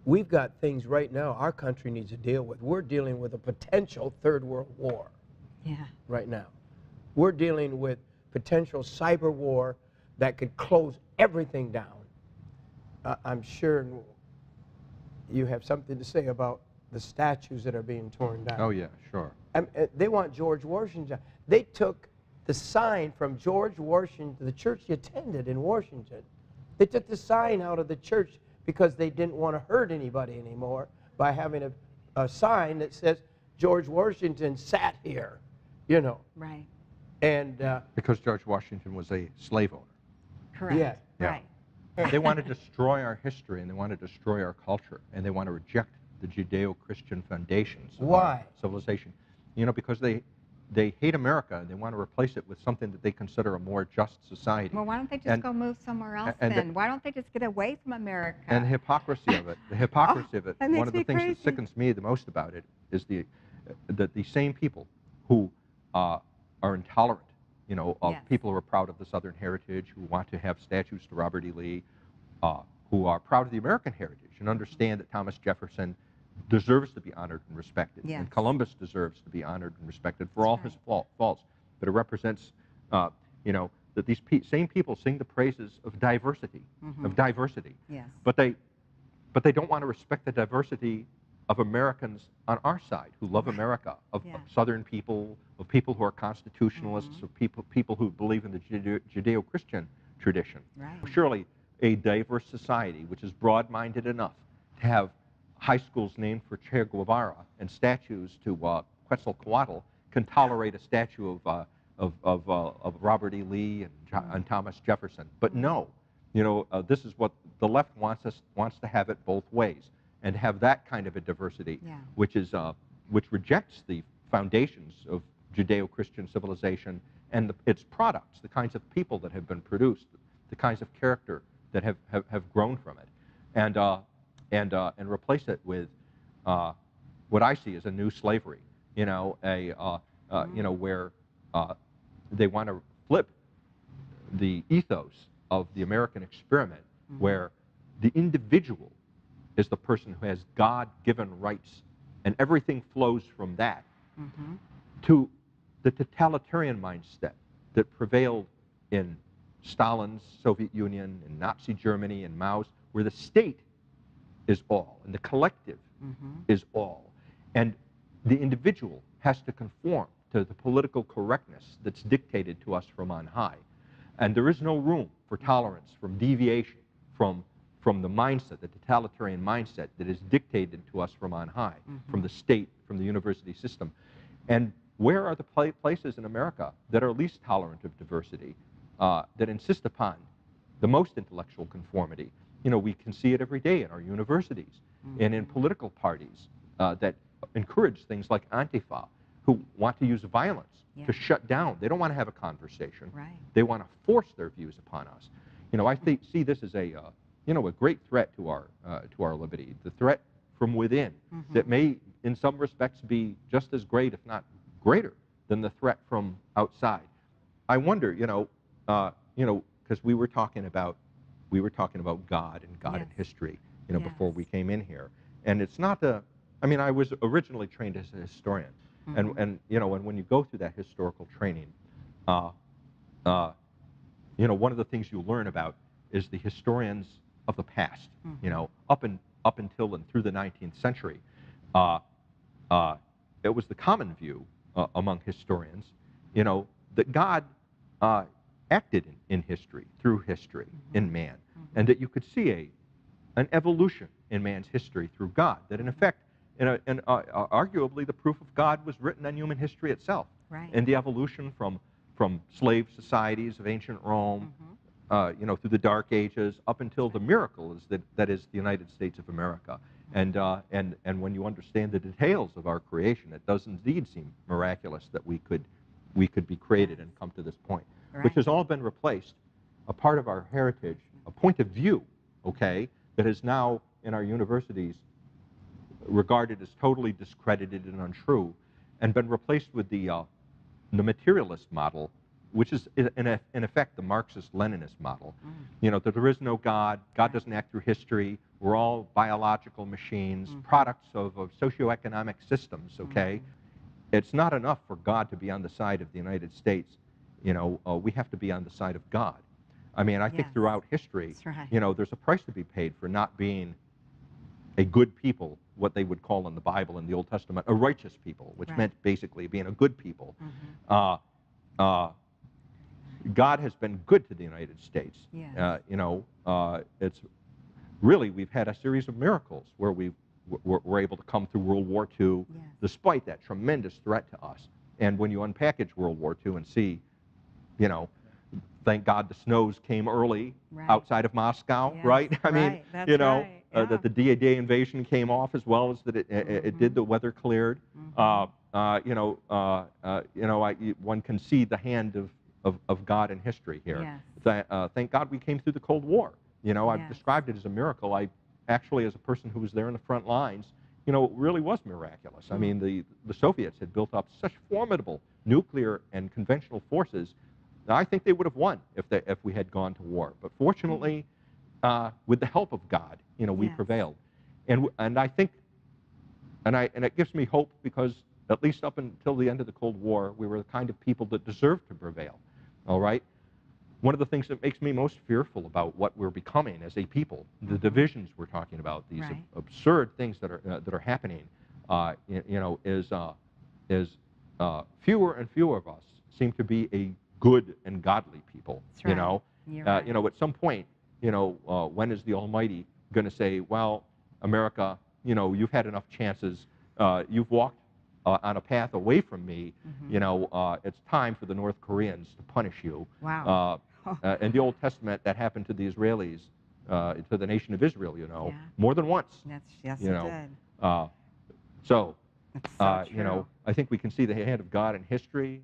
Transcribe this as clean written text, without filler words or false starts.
we've got things right now our country needs to deal with. We're dealing with a potential third world war right now. We're dealing with potential cyber war that could close everything down. I'm sure you have something to say about the statues that are being torn down. Oh, yeah, sure. They want George Washington. They took the sign from George Washington, the church he attended in Washington. They took the sign out of the church because they didn't want to hurt anybody anymore by having a sign that says George Washington sat here, you know. Right. And because George Washington was a slave owner. Correct. Yeah. Right. They want to destroy our history, and they want to destroy our culture, and they want to reject the Judeo-Christian foundations of our civilization. You know, because they hate America, and they want to replace it with something that they consider a more just society. Well, why don't they just go move somewhere else then? Why don't they just get away from America? And the hypocrisy of it, one of the things that sickens me the most about it is that the same people who are intolerant, you know, of people who are proud of the Southern heritage, who want to have statues to Robert E. Lee, who are proud of the American heritage and understand that Thomas Jefferson deserves to be honored and respected, and Columbus deserves to be honored and respected for all his faults. But it represents, you know, that these same people sing the praises of diversity, Yes. But they don't want to respect the diversity of Americans on our side who love America, of Southern people, of people who are constitutionalists, of people who believe in the Judeo-Christian tradition. Right. Surely a diverse society, which is broad-minded enough to have high schools named for Che Guevara and statues to Quetzalcoatl, can tolerate a statue of Robert E. Lee and Thomas Jefferson. But no, you know, this is what the left wants to have it both ways, and have that kind of a diversity, which rejects the foundations of Judeo-Christian civilization and its products, the kinds of people that have been produced, the kinds of character that have grown from it, and replace it with what I see as a new slavery. You know, you know, where they want to flip the ethos of the American experiment, where the individual is the person who has God-given rights, and everything flows from that, to the totalitarian mindset that prevailed in Stalin's Soviet Union, in Nazi Germany, and Mao's, where the state is all, and the collective is all. And the individual has to conform to the political correctness that's dictated to us from on high. And there is no room for tolerance, from deviation, from the mindset, the totalitarian mindset that is dictated to us from on high, from the state, from the university system. And where are the places in America that are least tolerant of diversity, that insist upon the most intellectual conformity? You know, we can see it every day in our universities and in political parties that encourage things like Antifa, who want to use violence to shut down. They don't want to have a conversation. Right. They want to force their views upon us. You know, I see this as a you know, a great threat to our liberty, the threat from within that may, in some respects, be just as great, if not greater, than the threat from outside. I wonder, you know, because we were talking about God and God and history, you know, before we came in here, and it's not I mean, I was originally trained as a historian, and you know, and when you go through that historical training, you know, one of the things you learn about is the historians of the past. You know, up until and through the 19th century, it was the common view among historians, you know, that God acted in history, through history, in man, and that you could see an evolution in man's history through God, that in effect, arguably the proof of God was written on human history itself, and the evolution from slave societies of ancient Rome, you know, through the Dark Ages, up until the miracle that is the United States of America. And when you understand the details of our creation, it does indeed seem miraculous that we could be created and come to this point, which has all been replaced, a part of our heritage, a point of view, okay, that is now in our universities regarded as totally discredited and untrue, and been replaced with the materialist model which is in effect the Marxist-Leninist model. You know, that there is no God, God doesn't act through history, we're all biological machines, products of socioeconomic systems, okay? It's not enough for God to be on the side of the United States. You know, we have to be on the side of God. I mean, I think throughout history, you know, there's a price to be paid for not being a good people, what they would call in the Bible in the Old Testament, a righteous people, which meant basically being a good people. God has been good to the United States. You know, it's really, we've had a series of miracles where we're able to come through World War II despite that tremendous threat to us. And when you unpackage World War II and see, you know, thank God the snows came early outside of Moscow, right? I mean, you know, that the D-Day invasion came off as well as that it did. The weather cleared. You know, one can see the hand of God in history here. Thank God we came through the Cold War. You know, I've described it as a miracle. I actually, as a person who was there in the front lines, you know, it really was miraculous. I mean, the Soviets had built up such formidable nuclear and conventional forces. I think they would have won if we had gone to war. But fortunately, with the help of God, you know, we prevailed. And I think, and it gives me hope because at least up until the end of the Cold War, we were the kind of people that deserved to prevail. All right. One of the things that makes me most fearful about what we're becoming as a people, the divisions we're talking about, these absurd things that are happening, you know, is fewer and fewer of us seem to be a good and godly people. You know, you know, at some point, you know, when is the Almighty going to say, well, America, you know, you've had enough chances, you've walked on a path away from me, you know, it's time for the North Koreans to punish you. In the Old Testament, that happened to the Israelis, to the nation of Israel, you know, more than once. Yes, you it know. did. So, you know, I think we can see the hand of God in history.